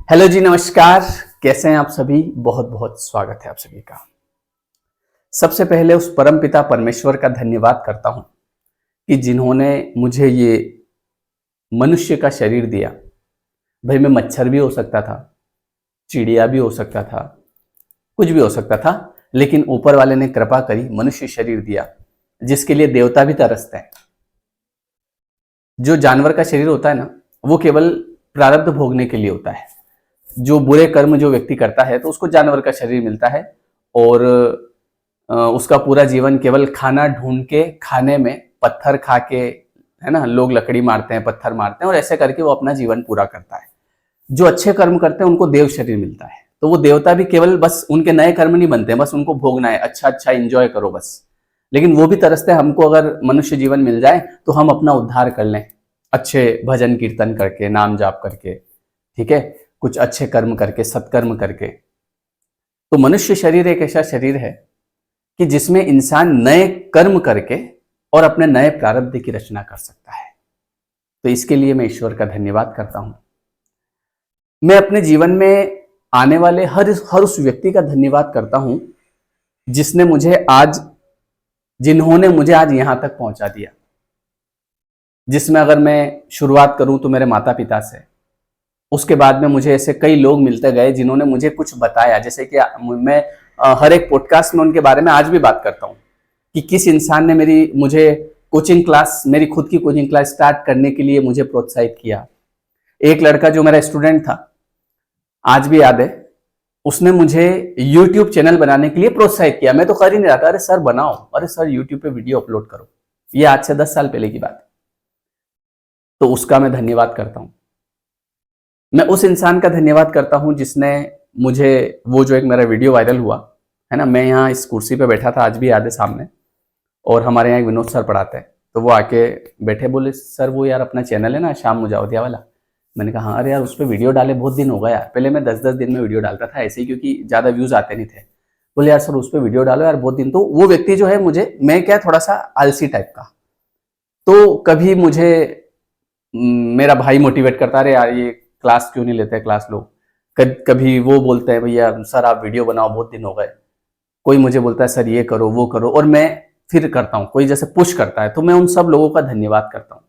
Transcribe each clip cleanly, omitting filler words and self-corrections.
Hello जी, नमस्कार। कैसे हैं आप सभी? बहुत बहुत स्वागत है आप सभी का। सबसे पहले उस परमपिता परमेश्वर का धन्यवाद करता हूं कि जिन्होंने मुझे ये मनुष्य का शरीर दिया। भाई मैं मच्छर भी हो सकता था, चिड़िया भी हो सकता था, कुछ भी हो सकता था, लेकिन ऊपर वाले ने कृपा करी, मनुष्य शरीर दिया जिसके लिए देवता भी तरसते हैं। जो जानवर का शरीर होता है ना, वो केवल प्रारब्ध भोगने के लिए होता है। जो बुरे कर्म जो व्यक्ति करता है तो उसको जानवर का शरीर मिलता है और उसका पूरा जीवन केवल खाना ढूंढ के खाने में, पत्थर खा के, है ना, लोग लकड़ी मारते हैं, पत्थर मारते हैं और ऐसे करके वो अपना जीवन पूरा करता है। जो अच्छे कर्म करते हैं उनको देव शरीर मिलता है, तो वो देवता भी केवल बस उनके नए कर्म नहीं बनते हैं, बस उनको भोगना है, अच्छा अच्छा एंजॉय करो बस। लेकिन वो भी तरसते हैं हमको अगर मनुष्य जीवन मिल जाए तो हम अपना उद्धार कर लें, अच्छे भजन कीर्तन करके, नाम जाप करके, ठीक है, कुछ अच्छे कर्म करके, सत्कर्म करके। तो मनुष्य शरीर एक ऐसा शरीर है कि जिसमें इंसान नए कर्म करके और अपने नए प्रारब्ध की रचना कर सकता है। तो इसके लिए मैं ईश्वर का धन्यवाद करता हूं। मैं अपने जीवन में आने वाले हर उस व्यक्ति का धन्यवाद करता हूं जिन्होंने मुझे आज यहां तक पहुंचा दिया। जिसमें अगर मैं शुरुआत करूं तो मेरे माता पिता से, उसके बाद में मुझे ऐसे कई लोग मिलते गए जिन्होंने मुझे कुछ बताया। जैसे कि मैं हर एक पॉडकास्ट में उनके बारे में आज भी बात करता हूँ कि किस इंसान ने मेरी खुद की कोचिंग क्लास स्टार्ट करने के लिए मुझे प्रोत्साहित किया। एक लड़का जो मेरा स्टूडेंट था, आज भी याद है, उसने मुझे यूट्यूब चैनल बनाने के लिए प्रोत्साहित किया। मैं तो कर ही नहीं रहा था, अरे सर बनाओ, अरे सर यूट्यूब पे वीडियो अपलोड करो। ये आज से 10 साल पहले की बात है। तो उसका मैं धन्यवाद करता हूँ। मैं उस इंसान का धन्यवाद करता हूं जिसने मुझे, वो जो एक मेरा वीडियो वायरल हुआ है ना, मैं यहाँ इस कुर्सी पे बैठा था, आज भी याद है, सामने, और हमारे यहाँ एक विनोद सर पढ़ाते हैं, तो वो आके बैठे, बोले सर वो यार अपना चैनल है ना श्याम मुजावदिया वाला। मैंने कहा हाँ, अरे यार उस पर वीडियो डाले बहुत दिन हो गया यार। पहले मैं 10-10 दिन में वीडियो डालता था ऐसे ही, क्योंकि ज़्यादा व्यूज़ आते नहीं थे। बोले यार सर उस पर वीडियो डालो यार, बहुत दिन। तो वो व्यक्ति जो है, मैं क्या, थोड़ा सा आलसी टाइप का, तो कभी मुझे मेरा भाई मोटिवेट करता, अरे यार ये क्लास क्यों नहीं लेते, क्लास लो। कभी वो बोलते हैं भैया सर आप वीडियो बनाओ, बहुत दिन हो गए। कोई मुझे बोलता है सर ये करो वो करो, और मैं फिर करता हूँ। कोई जैसे पुश करता है, तो मैं उन सब लोगों का धन्यवाद करता हूँ।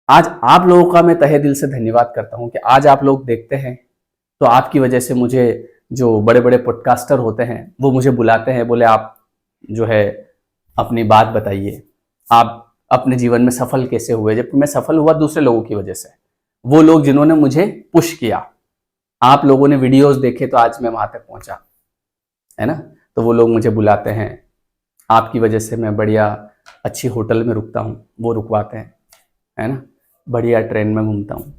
आज आप लोगों का मैं तहे दिल से धन्यवाद करता हूँ कि आज आप लोग देखते हैं, तो आपकी वजह से मुझे, जो बड़े बड़े पॉडकास्टर होते हैं वो मुझे बुलाते हैं, बोले आप जो है अपनी बात बताइए, आप अपने जीवन में सफल कैसे हुए। जबकि मैं सफल हुआ दूसरे लोगों की वजह से, वो लोग जिन्होंने मुझे पुश किया। आप लोगों ने वीडियोस देखे तो आज मैं वहां तक पहुंचा, है ना। तो वो लोग मुझे बुलाते हैं, आपकी वजह से मैं बढ़िया अच्छी होटल में रुकता हूँ, वो रुकवाते हैं, है ना, बढ़िया ट्रेन में घूमता हूँ।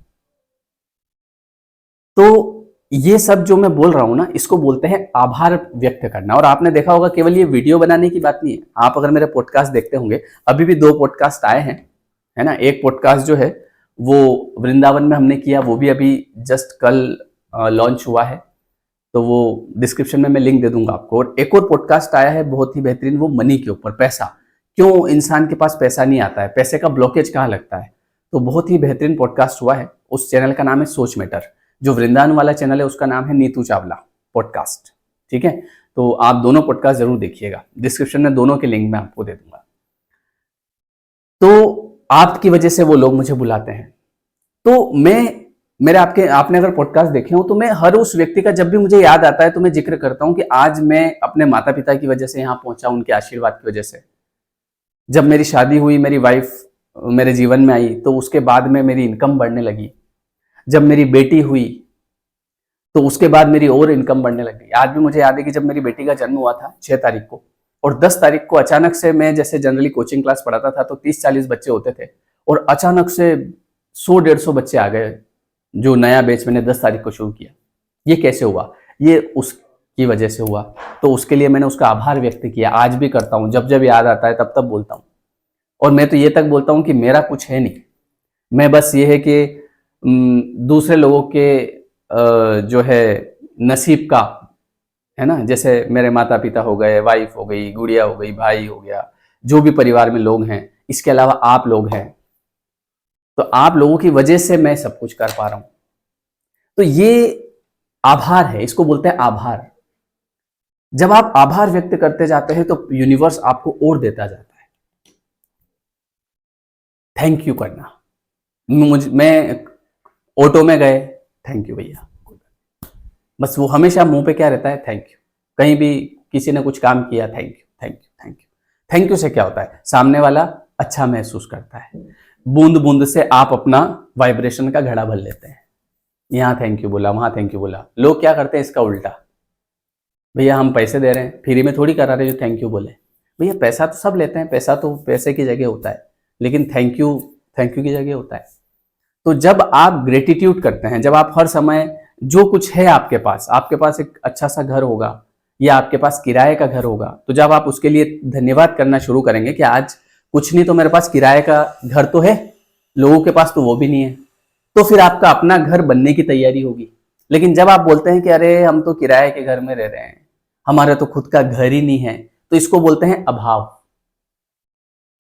तो ये सब जो मैं बोल रहा हूँ ना, इसको बोलते हैं आभार व्यक्त करना। और आपने देखा होगा, केवल ये वीडियो बनाने की बात नहीं है। आप अगर मेरे पॉडकास्ट देखते होंगे, अभी भी 2 पॉडकास्ट आए हैं, है ना। एक पॉडकास्ट जो है वो वृंदावन में हमने किया, वो भी अभी जस्ट कल लॉन्च हुआ है, तो वो डिस्क्रिप्शन में मैं लिंक दे दूंगा आपको। और एक और पॉडकास्ट आया है बहुत ही बेहतरीन, वो मनी के ऊपर, पैसा क्यों इंसान के पास पैसा नहीं आता है, पैसे का ब्लॉकेज कहाँ लगता है। तो बहुत ही बेहतरीन पॉडकास्ट हुआ है। उस चैनल का नाम है सोच मैटर। जो वृंदावन वाला चैनल है उसका नाम है नीतू चावला पॉडकास्ट, ठीक है। तो आप दोनों पॉडकास्ट जरूर देखिएगा, डिस्क्रिप्शन में दोनों के लिंक मैं आपको दे दूंगा। तो आपकी वजह से वो लोग मुझे बुलाते हैं। तो आपने अगर पॉडकास्ट देखे हो, तो मैं हर उस व्यक्ति का जब भी मुझे याद आता है तो मैं जिक्र करता हूं कि आज मैं अपने माता पिता की वजह से यहां पहुंचा, उनके आशीर्वाद की वजह से। जब मेरी शादी हुई, मेरी वाइफ मेरे जीवन में आई, तो उसके बाद में मेरी इनकम बढ़ने लगी। जब मेरी बेटी हुई तो उसके बाद मेरी और इनकम बढ़ने लगी। आज भी मुझे याद है कि जब मेरी बेटी का जन्म हुआ था 6 तारीख को, और 10 तारीख को अचानक से, मैं जैसे जनरली कोचिंग क्लास पढ़ाता था तो 30-40 बच्चे होते थे, और अचानक से 100-150 बच्चे आ गए। जो नया बैच मैंने 10 तारीख को शुरू किया, ये कैसे हुआ? ये उसकी वजह से हुआ। तो उसके लिए मैंने उसका आभार व्यक्त किया, आज भी करता हूँ, जब जब याद आता है तब तब बोलता हूँ। और मैं तो ये तक बोलता हूँ कि मेरा कुछ है नहीं, मैं बस ये है कि दूसरे लोगों के जो है नसीब का, है ना। जैसे मेरे माता पिता हो गए, वाइफ हो गई, गुड़िया हो गई, भाई हो गया, जो भी परिवार में लोग हैं, इसके अलावा आप लोग हैं। तो आप लोगों की वजह से मैं सब कुछ कर पा रहा हूँ। तो ये आभार है, इसको बोलते हैं आभार। जब आप आभार व्यक्त करते जाते हैं तो यूनिवर्स आपको और देता जाता है। थैंक यू करना। मैं ऑटो में गए, थैंक यू भैया, बस वो हमेशा मुंह पे क्या रहता है, थैंक यू। कहीं भी किसी ने कुछ काम किया, thank you thank you thank you. Thank you से क्या होता है, सामने वाला अच्छा महसूस करता है। बूंद बूंद से आप अपना वाइब्रेशन का घड़ा भर लेते हैं। यहाँ थैंक यू बोला, वहां थैंक यू बोला। लोग क्या करते हैं इसका उल्टा, भैया हम पैसे दे रहे हैं, फ्री में थोड़ी करा रहे जो थैंक यू बोले। भैया पैसा तो सब लेते हैं, पैसा तो पैसे की जगह होता है, लेकिन थैंक यू की जगह होता है। तो जब आप ग्रेटिट्यूड करते हैं, जब आप हर समय जो कुछ है आपके पास एक अच्छा सा घर होगा या आपके पास किराए का घर होगा, तो जब आप उसके लिए धन्यवाद करना शुरू करेंगे कि आज कुछ नहीं तो मेरे पास किराए का घर तो है, लोगों के पास तो वो भी नहीं है, तो फिर आपका अपना घर बनने की तैयारी होगी। लेकिन जब आप बोलते हैं कि अरे हम तो किराए के घर में रह रहे हैं, हमारा तो खुद का घर ही नहीं है, तो इसको बोलते हैं अभाव।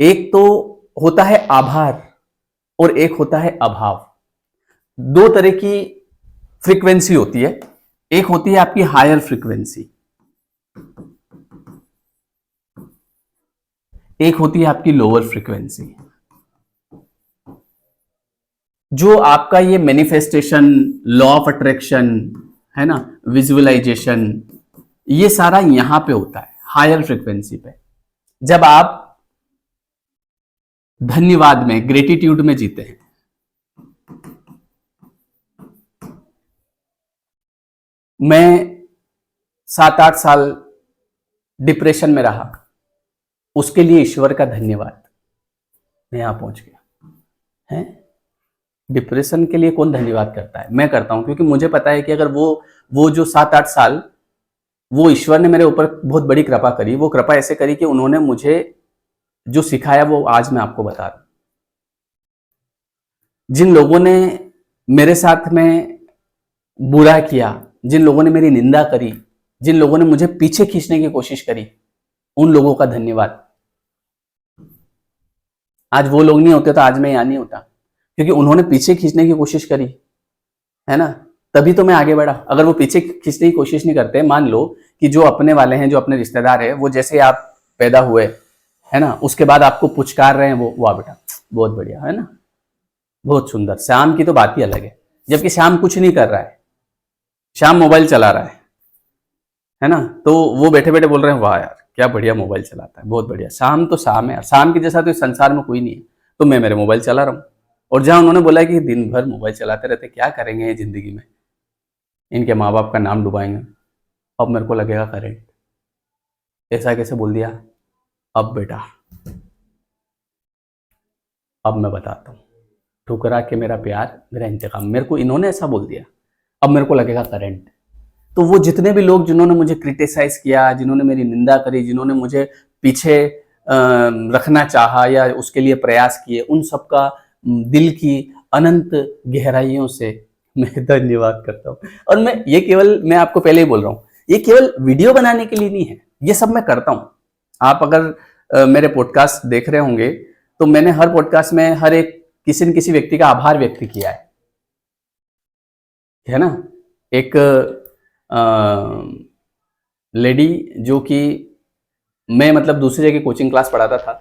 एक तो होता है आभार और एक होता है अभाव। दो तरह की फ्रीक्वेंसी होती है। एक होती है आपकी हायर फ्रीक्वेंसी, एक होती है आपकी लोअर फ्रीक्वेंसी। जो आपका ये मैनिफेस्टेशन, लॉ ऑफ अट्रैक्शन है ना, विजुअलाइजेशन, ये सारा यहां पे होता है हायर फ्रीक्वेंसी पे। जब आप धन्यवाद में, ग्रेटिट्यूड में जीते हैं। मैं 7-8 साल डिप्रेशन में रहा, उसके लिए ईश्वर का धन्यवाद, मैं यहां पहुंच गया है। डिप्रेशन के लिए कौन धन्यवाद करता है, मैं करता हूं, क्योंकि मुझे पता है कि अगर वो जो 7-8 साल वो ईश्वर ने मेरे ऊपर बहुत बड़ी कृपा करी। वो कृपा ऐसे करी कि उन्होंने मुझे जो सिखाया वो आज मैं आपको बता रहा हूं। जिन लोगों ने मेरे साथ में बुरा किया, जिन लोगों ने मेरी निंदा करी, जिन लोगों ने मुझे पीछे खींचने की कोशिश करी, उन लोगों का धन्यवाद। आज वो लोग नहीं होते तो आज मैं यहां नहीं होता, क्योंकि उन्होंने पीछे खींचने की कोशिश करी है ना, तभी तो मैं आगे बढ़ा। अगर वो पीछे खींचने की कोशिश नहीं करते, मान लो कि जो अपने वाले हैं, जो अपने रिश्तेदार है, वो जैसे आप पैदा हुए है ना, उसके बाद आपको पुचकार रहे हैं, वो वाह बेटा बहुत बढ़िया है ना, बहुत सुंदर। शाम की तो बात ही अलग है, जबकि शाम कुछ नहीं कर रहा है, शाम मोबाइल चला रहा है ना, तो वो बैठे बैठे बोल रहे हैं वाह यार क्या बढ़िया मोबाइल चलाता है, बहुत बढ़िया। शाम तो शाम है, शाम के जैसा तो इस संसार में कोई नहीं है, तो मैं मेरे मोबाइल चला रहा हूँ। और जहां उन्होंने बोला कि दिन भर मोबाइल चलाते रहते, क्या करेंगे ये जिंदगी में, इनके माँ बाप का नाम डुबाएंगे, अब मेरे को लगेगा करंट। ऐसा कैसे बोल दिया? अब बेटा अब मैं बताता हूँ, ठुकरा के मेरा प्यार मेरा इंतकाम, मेरे को इन्होंने ऐसा बोल दिया, अब मेरे को लगेगा करंट। तो वो जितने भी लोग जिन्होंने मुझे क्रिटिसाइज किया, जिन्होंने मेरी निंदा करी, जिन्होंने मुझे पीछे रखना चाहा या उसके लिए प्रयास किए, उन सबका दिल की अनंत गहराइयों से मैं धन्यवाद करता हूँ। और मैं आपको पहले ही बोल रहा हूँ, ये केवल वीडियो बनाने के लिए नहीं है, ये सब मैं करता हूँ। आप अगर मेरे पॉडकास्ट देख रहे होंगे तो मैंने हर पॉडकास्ट में हर एक किसी न किसी व्यक्ति का आभार व्यक्त किया है ना। एक लेडी जो कि मैं मतलब दूसरी जगह कोचिंग क्लास पढ़ाता था,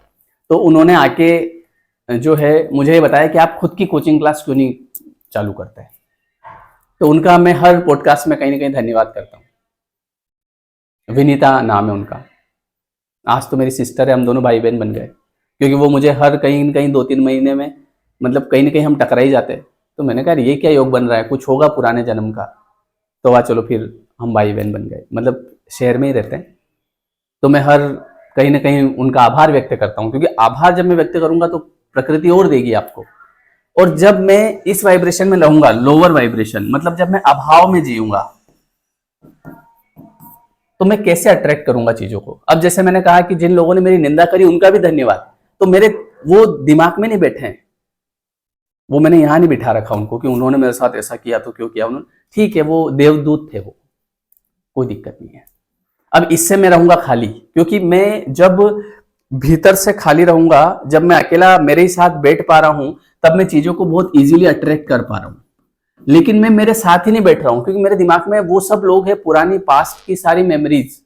तो उन्होंने आके जो है मुझे ये बताया कि आप खुद की कोचिंग क्लास क्यों नहीं चालू करते हैं। तो उनका मैं हर पॉडकास्ट में कहीं ना कहीं धन्यवाद करता हूँ। विनीता नाम है उनका, आज तो मेरी सिस्टर है, हम दोनों भाई बहन बन गए, क्योंकि वो मुझे हर कहीं न कहीं 2-3 महीने में मतलब कहीं ना कहीं हम टकरा ही जाते। तो मैंने कहा ये क्या योग बन रहा है, कुछ होगा पुराने जन्म का। तो वह चलो फिर हम भाई बहन बन गए, मतलब शहर में ही रहते हैं। तो मैं हर कहीं ना कहीं उनका आभार व्यक्त करता हूँ, क्योंकि आभार जब मैं व्यक्त करूंगा तो प्रकृति और देगी आपको। और जब मैं इस वाइब्रेशन में रहूंगा, लोअर वाइब्रेशन, मतलब जब मैं अभाव में जीऊंगा, तो मैं कैसे अट्रैक्ट करूंगा चीजों को। अब जैसे मैंने कहा कि जिन लोगों ने मेरी निंदा करी उनका भी धन्यवाद, तो मेरे वो दिमाग में नहीं बैठे हैं, वो मैंने यहां नहीं बिठा रखा उनको कि उन्होंने मेरे साथ ऐसा किया तो क्यों किया उन्होंने। ठीक है, वो देवदूत थे, वो कोई दिक्कत नहीं है। अब इससे मैं रहूंगा खाली, क्योंकि मैं जब भीतर से खाली रहूंगा, जब मैं अकेला मेरे ही साथ बैठ पा रहा हूं, तब मैं चीजों को बहुत इजीली अट्रैक्ट कर पा रहा हूं। लेकिन मैं मेरे साथ ही नहीं बैठ रहा हूं, क्योंकि मेरे दिमाग में वो सब लोग हैं, पुरानी पास्ट की सारी मेमोरीज।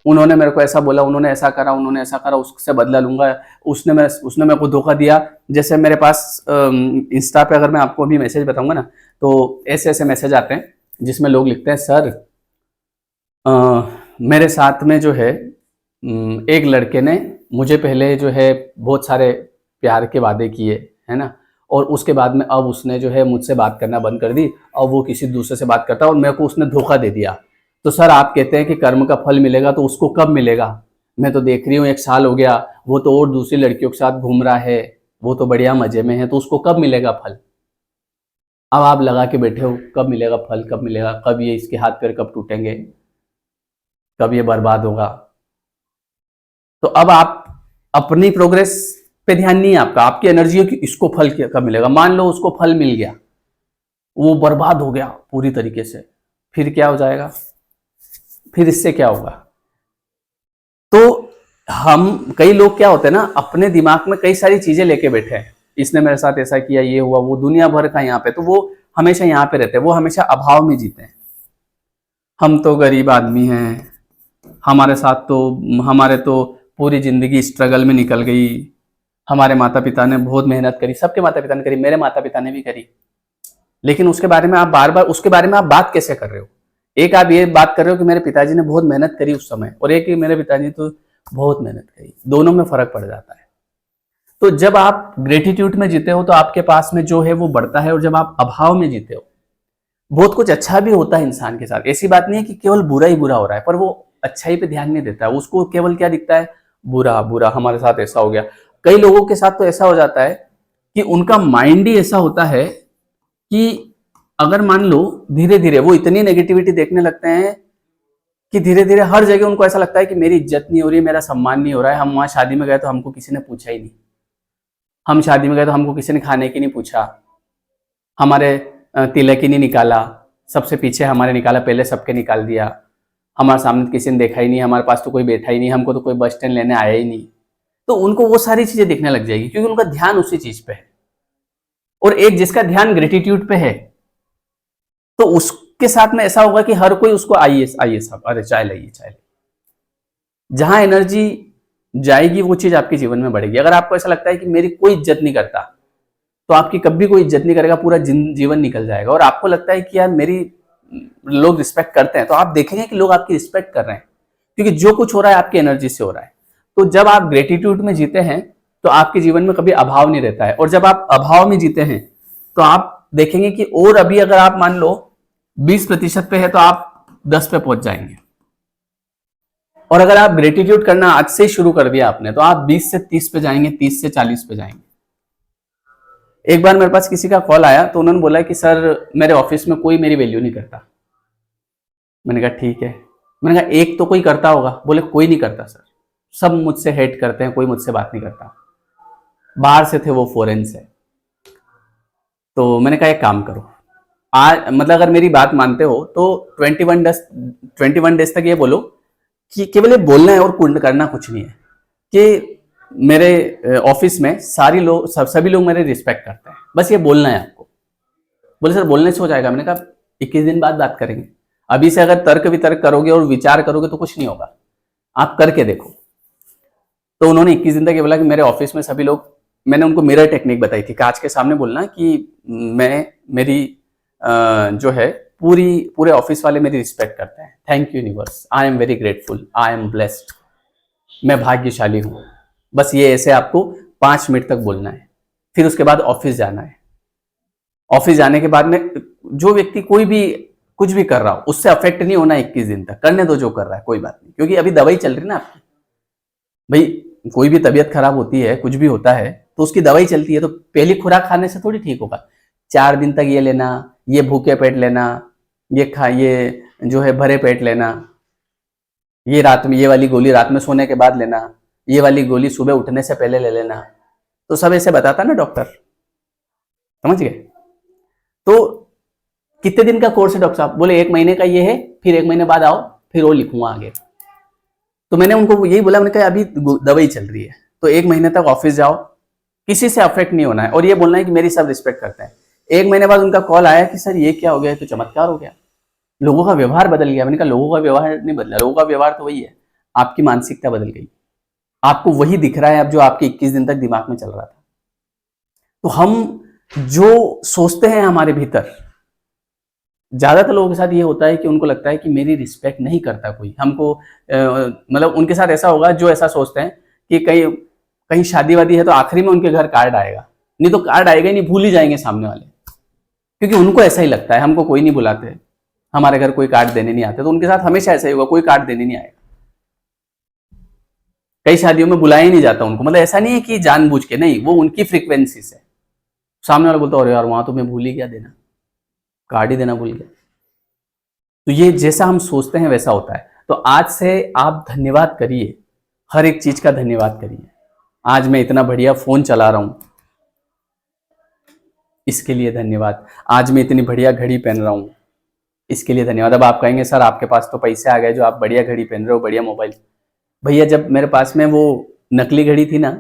उन्होंने मेरे को ऐसा बोला, उन्होंने ऐसा करा, उन्होंने ऐसा करा, उससे बदला लूंगा, उसने मेरे को धोखा दिया। जैसे मेरे पास इंस्टा पे अगर मैं आपको अभी मैसेज बताऊंगा ना, तो ऐसे ऐसे मैसेज आते हैं जिसमें लोग लिखते हैं, सर मेरे साथ में जो है एक लड़के ने मुझे पहले जो है बहुत सारे प्यार के वादे किए, है ना, और उसके बाद में अब उसने जो है मुझसे बात करना बंद कर दी, और वो किसी दूसरे से बात करता है और मेरे को उसने धोखा दे दिया। तो सर आप कहते हैं कि कर्म का फल मिलेगा, तो उसको कब मिलेगा? मैं तो देख रही हूँ 1 साल हो गया, वो तो और दूसरी लड़कियों के साथ घूम रहा है, वो तो बढ़िया मजे में है, तो उसको कब मिलेगा फल? अब आप लगा के बैठे हो, कब मिलेगा फल, कब मिलेगा, कब ये इसके हाथ पैर कब टूटेंगे, कब ये बर्बाद होगा। तो अब आप अपनी प्रोग्रेस पे ध्यान नहीं है आपका, आपकी एनर्जी है कि इसको फल कब मिलेगा। मान लो उसको फल मिल गया, वो बर्बाद हो गया पूरी तरीके से, फिर क्या हो जाएगा? फिर इससे क्या होगा? तो हम कई लोग क्या होते हैं ना, अपने दिमाग में कई सारी चीजें लेके बैठे हैं, इसने मेरे साथ ऐसा किया, ये हुआ, वो दुनिया भर का यहाँ पे, तो वो हमेशा यहाँ पे रहते हैं, वो हमेशा अभाव में जीते हैं। हम तो गरीब आदमी हैं, हमारे तो पूरी जिंदगी स्ट्रगल में निकल गई, हमारे माता पिता ने बहुत मेहनत करी, सबके माता पिता ने करी, मेरे माता पिता ने भी करी। लेकिन उसके बारे में आप बार बार उसके बारे में आप बात कैसे कर रहे हो? एक आप ये बात कर रहे हो कि मेरे पिताजी ने बहुत मेहनत करी उस समय, और एक मेरे पिताजी तो बहुत मेहनत करी, दोनों में फर्क पड़ जाता है। तो जब आप ग्रेटिट्यूड में जीते हो तो आपके पास में जो है वो बढ़ता है, और जब आप अभाव में जीते हो, बहुत कुछ अच्छा भी होता है इंसान के साथ। ऐसी बात नहीं है कि केवल बुरा ही बुरा हो रहा है, पर वो अच्छाई पे ध्यान नहीं देता है, उसको केवल क्या दिखता है? बुरा बुरा, हमारे साथ ऐसा हो गया। कई लोगों के साथ तो ऐसा हो जाता है कि उनका माइंड ही ऐसा होता है कि अगर मान लो धीरे धीरे वो इतनी नेगेटिविटी देखने लगते हैं कि धीरे धीरे हर जगह उनको ऐसा लगता है कि मेरी इज्जत नहीं हो रही है, मेरा सम्मान नहीं हो रहा है। हम वहां शादी में गए तो हमको किसी ने पूछा ही नहीं, हम शादी में गए तो हमको किसी ने खाने की नहीं पूछा, हमारे तिलक ही नहीं निकाला, सबसे पीछे हमारे निकाला, पहले सबके निकाल दिया, हमारे सामने किसी ने देखा ही नहीं, हमारे पास तो कोई बैठा ही नहीं, हमको तो कोई बस स्टैंड लेने आया ही नहीं। तो उनको वो सारी चीजें दिखने लग जाएगी, क्योंकि उनका ध्यान उसी चीज पे है। और एक जिसका ध्यान ग्रेटिट्यूड पे है, तो उसके साथ में ऐसा होगा कि हर कोई उसको आइए आइए साहब, अरे चाय लाइए चाय लाइए। जहां एनर्जी जाएगी वो चीज आपके जीवन में बढ़ेगी। अगर आपको ऐसा लगता है कि मेरी कोई इज्जत नहीं करता, तो आपकी कभी कोई इज्जत नहीं करेगा, पूरा जीवन निकल जाएगा। और आपको लगता है कि यार मेरी लोग रिस्पेक्ट करते हैं, तो आप देखेंगे कि लोग आपकी रिस्पेक्ट कर रहे हैं, क्योंकि जो कुछ हो रहा है आपकी एनर्जी से हो रहा है। तो जब आप ग्रेटिट्यूड में जीते हैं तो आपके जीवन में कभी अभाव नहीं रहता है, और जब आप अभाव में जीते हैं तो आप देखेंगे कि और अभी अगर आप मान लो 20% पे है तो आप 10 पे पहुंच जाएंगे। और अगर आप ग्रेटिट्यूड करना आज से ही शुरू कर दिया आपने, तो आप 20 से 30 पे जाएंगे, 30 से 40 पे जाएंगे। एक बार मेरे पास किसी का कॉल आया, तो उन्होंने बोला कि सर मेरे ऑफिस में कोई मेरी वैल्यू नहीं करता। मैंने कहा ठीक है। मैंने कहा एक तो कोई करता होगा। बोले कोई नहीं करता सर, सब मुझसे हेट करते हैं, कोई मुझसे बात नहीं करता। बाहर से थे वो, फॉरेन से। तो मैंने कहा एक काम करो, आज मतलब अगर मेरी बात मानते हो तो 21 डेज तक ये बोलो कि केवल ये बोलना है और करना कुछ नहीं है, कि मेरे ऑफिस में सभी लोग मेरे रिस्पेक्ट करते हैं, बस ये बोलना है आपको। बोले सर बोलने से हो जाएगा? मैंने कहा 21 दिन बाद बात करेंगे, अभी से अगर तर्क वितर्क करोगे और विचार करोगे तो कुछ नहीं होगा, आप करके देखो। तो उन्होंने 21 दिन तक ये बोला कि मेरे ऑफिस में सभी लोग, मैंने उनको मिरर टेक्निक बताई थी, कांच के सामने बोलना कि मेरी जो है पूरे ऑफिस वाले मेरी रिस्पेक्ट करते हैं, thank you universe, I am very grateful, I am blessed, मैं भाग्यशाली हूं। बस ये ऐसे आपको 5 मिनट तक बोलना है। फिर उसके बाद ऑफिस जाना है। ऑफिस जाने के बाद में जो व्यक्ति कोई भी कुछ भी कर रहा हो उससे अफेक्ट नहीं होना 21 दिन तक, करने दो जो कर रहा है, कोई बात नहीं, क्योंकि अभी दवाई चल रही ना आपकी। भाई कोई भी तबीयत खराब होती है, कुछ भी होता है तो उसकी दवाई चलती है, तो पहली खुराक खाने से थोड़ी ठीक होगा। 4 दिन तक ये लेना, ये भूखे पेट लेना, ये जो है भरे पेट लेना, ये रात में ये वाली गोली रात में सोने के बाद लेना, ये वाली गोली सुबह उठने से पहले ले लेना, तो सब ऐसे बताता ना डॉक्टर, समझ गए? तो कितने दिन का कोर्स है डॉक्टर साहब? बोले 1 महीने का ये है, फिर 1 महीने बाद आओ, फिर वो लिखूंगा आगे। तो मैंने उनको यही बोला, मैंने कहा अभी दवाई चल रही है, तो 1 महीने तक ऑफिस जाओ, किसी से अफेक्ट नहीं होना है, और ये बोलना है कि मेरी सब रिस्पेक्ट करते हैं। 1 महीने बाद उनका कॉल आया कि सर ये क्या हो गया, ये तो चमत्कार हो गया, लोगों का व्यवहार बदल गया। मैंने कहा लोगों का व्यवहार नहीं बदला, लोगों का व्यवहार तो वही है, आपकी मानसिकता बदल गई, आपको वही दिख रहा है अब जो आपके 21 दिन तक दिमाग में चल रहा था। तो हम जो सोचते हैं हमारे भीतर, ज्यादातर लोगों के साथ ये होता है कि उनको लगता है कि मेरी रिस्पेक्ट नहीं करता कोई, हमको मतलब उनके साथ ऐसा होगा जो ऐसा सोचते हैं कि कहीं कहीं शादी वादी है तो आखिरी में उनके घर कार्ड आएगा, नहीं तो कार्ड आएगा ही नहीं, भूल ही जाएंगे सामने वाले, क्योंकि उनको ऐसा ही लगता है हमको कोई नहीं बुलाते, हमारे घर कोई कार्ड देने नहीं आते, तो उनके साथ हमेशा ऐसा ही होगा, कोई कार्ड देने नहीं आएगा। कई शादियों में बुलाया ही नहीं जाता उनको, मतलब ऐसा नहीं है कि जानबूझ के, नहीं, वो उनकी फ्रीक्वेंसी से। सामने वाला बोलता है अरे यार वहां तो मैं भूल ही गया देना, कार्ड ही देना भूल गया। तो ये जैसा हम सोचते हैं वैसा होता है। तो आज से आप धन्यवाद करिए, हर एक चीज का धन्यवाद करिए। आज मैं इतना बढ़िया फोन चला रहा हूं, इसके लिए धन्यवाद। आज मैं इतनी बढ़िया घड़ी पहन रहा हूं, इसके लिए धन्यवाद। अब आप कहेंगे सर आपके पास तो पैसे आ गए जो आप बढ़िया घड़ी पहन रहे हो, बढ़िया मोबाइल। भैया जब मेरे पास में वो नकली घड़ी थी ना,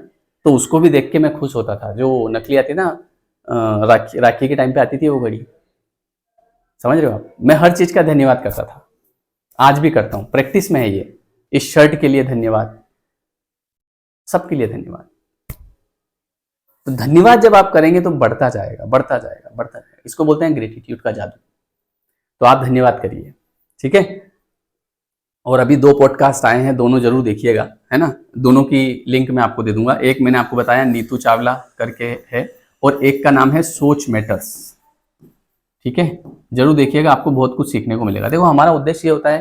तो उसको भी देख के मैं खुश होता था, जो नकली आती ना, राखी के टाइम पे आती थी वो घड़ी, समझ रहे हो आप। मैं हर चीज का धन्यवाद करता था, आज भी करता हूँ, प्रैक्टिस में है ये। इस शर्ट के लिए धन्यवाद, सबके लिए धन्यवाद। तो धन्यवाद जब आप करेंगे तो बढ़ता जाएगा, बढ़ता जाएगा, बढ़ता जाएगा। इसको बोलते हैं ग्रेटिट्यूड का जादू। तो आप धन्यवाद करिए, ठीक है। और अभी 2 पॉडकास्ट आए हैं, दोनों जरूर देखिएगा, है ना। दोनों की लिंक मैं आपको दे दूंगा। एक मैंने आपको बताया नीतू चावला करके है, और एक का नाम है सोच मैटर्स, ठीक है। जरूर देखिएगा, आपको बहुत कुछ सीखने को मिलेगा। देखो हमारा उद्देश्य ये होता है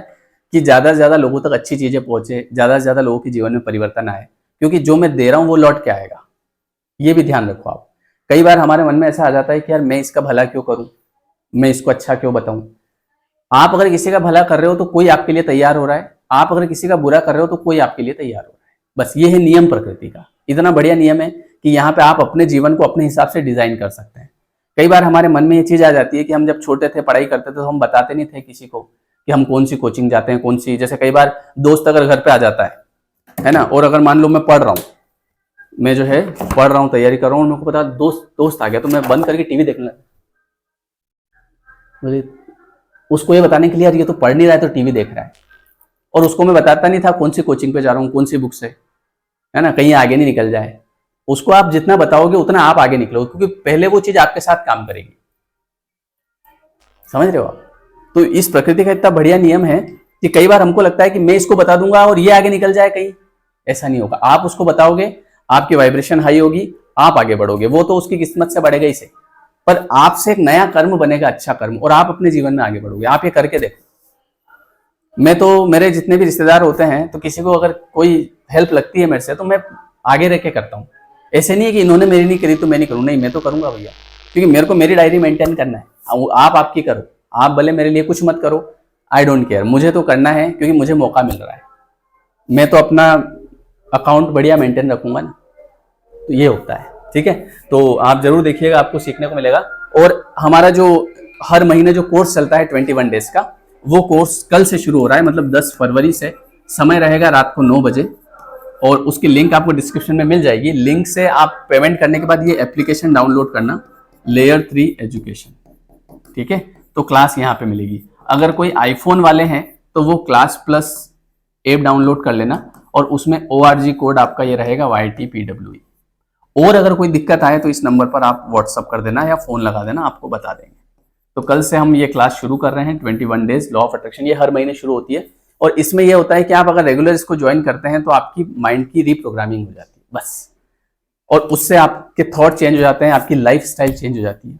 कि ज्यादा से ज्यादा लोगों तक अच्छी चीजें पहुंचे, ज्यादा से ज्यादा लोगों के जीवन में परिवर्तन आए, क्योंकि जो मैं दे रहा हूँ वो लौट के आएगा, ये भी ध्यान रखो आप। कई बार हमारे मन में ऐसा आ जाता है कि यार मैं इसका भला क्यों करूं, मैं इसको अच्छा क्यों बताऊं। आप अगर किसी का भला कर रहे हो तो कोई आपके लिए तैयार हो रहा है, आप अगर किसी का बुरा कर रहे हो तो कोई आपके लिए तैयार हो रहा है। बस ये है नियम प्रकृति का। इतना बढ़िया नियम है कि यहाँ पे आप अपने जीवन को अपने हिसाब से डिजाइन कर सकते हैं। कई बार हमारे मन में ये चीज आ जाती है कि हम जब छोटे थे, पढ़ाई करते थे, तो हम बताते नहीं थे किसी को कि हम कौन सी कोचिंग जाते हैं, कौन सी। जैसे कई बार दोस्त अगर घर पे आ जाता है ना, और अगर मान लो मैं पढ़ रहा हूँ, मैं जो है पढ़ रहा हूँ, तैयारी कर रहा हूँ, मेरे को पता दोस्त आ गया, तो मैं बंद करके टीवी देखने लगा। मुझे उसको ये बताने के लिए यार ये तो पढ़ नहीं रहा है तो टीवी देख रहा है, और उसको मैं बताता नहीं था कौन सी कोचिंग पे जा रहा हूँ, कौन सी बुक से, है ना, कहीं आगे नहीं निकल जाए। उसको आप जितना बताओगे उतना आप आगे निकलोगे, क्योंकि पहले वो चीज आपके साथ काम करेगी, समझ रहे हो आप। तो इस प्रकृति का इतना बढ़िया नियम है कि कई बार हमको लगता है कि मैं इसको बता दूंगा और ये आगे निकल जाए कहीं, ऐसा नहीं होगा। आप उसको बताओगे, आपकी वाइब्रेशन हाई होगी, आप आगे बढ़ोगे। वो तो उसकी किस्मत से बढ़ेगा ही से, पर आपसे एक नया कर्म बनेगा, अच्छा कर्म, और आप अपने जीवन में आगे बढ़ोगे। आप ये करके देखो। मैं तो, मेरे जितने भी रिश्तेदार होते हैं, तो किसी को अगर कोई हेल्प लगती है मेरे से तो मैं आगे रह के करता हूँ। ऐसे नहीं है कि इन्होंने मेरी नहीं करी तो मैं नहीं करूँ, नहीं, मैं तो करूंगा भैया, क्योंकि मेरे को मेरी डायरी मेंटेन करना है। आप आपकी करो, आप भले मेरे लिए कुछ मत करो, आई डोंट केयर, मुझे तो करना है क्योंकि मुझे मौका मिल रहा है। मैं तो अपना अकाउंट बढ़िया मेंटेन रखूंगा ना। तो ये होता है, ठीक है। तो आप जरूर देखिएगा, आपको सीखने को मिलेगा। और हमारा जो हर महीने जो कोर्स चलता है 21 डेज का, वो कोर्स कल से शुरू हो रहा है, मतलब 10 फरवरी से। समय रहेगा रात को 9 बजे, और उसकी लिंक आपको डिस्क्रिप्शन में मिल जाएगी। लिंक से आप पेमेंट करने के बाद ये एप्लीकेशन डाउनलोड करना, लेयर 3 एजुकेशन, ठीक है। तो क्लास यहाँ पे मिलेगी। अगर कोई आईफोन वाले हैं तो वो क्लास प्लस ऐप डाउनलोड कर लेना, और उसमें ORG कोड आपका ये रहेगा YTPWE। और अगर कोई दिक्कत आए तो इस नंबर पर आप व्हाट्सअप कर देना या फोन लगा देना, आपको बता देंगे। तो कल से हम ये क्लास शुरू कर रहे हैं, 21 डेज लॉ ऑफ अट्रैक्शन। ये हर महीने शुरू होती है, और इसमें ये होता है कि आप अगर रेगुलर इसको ज्वाइन करते हैं तो आपकी माइंड की रीप्रोग्रामिंग हो जाती है बस, और उससे आपके थॉट चेंज हो जाते हैं, आपकी लाइफ स्टाइल चेंज हो जाती है,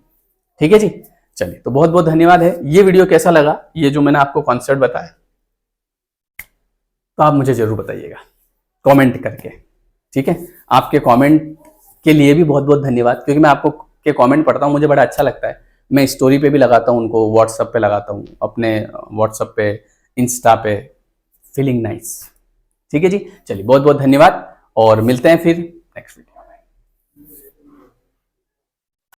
ठीक है जी। चलिए, तो बहुत बहुत धन्यवाद है। ये वीडियो कैसा लगा, ये जो मैंने आपको कॉन्सेप्ट बताया, तो आप मुझे जरूर बताइएगा कमेंट करके, ठीक है। आपके कमेंट के लिए भी बहुत बहुत धन्यवाद, क्योंकि मैं आपको के कमेंट पढ़ता हूँ, मुझे बड़ा अच्छा लगता है। मैं स्टोरी पे भी लगाता हूँ उनको, व्हाट्सएप पे लगाता हूँ, अपने व्हाट्सएप पे, इंस्टा पे। फीलिंग नाइस, ठीक है जी। चलिए, बहुत बहुत धन्यवाद, और मिलते हैं फिर नेक्स्ट वीडियो।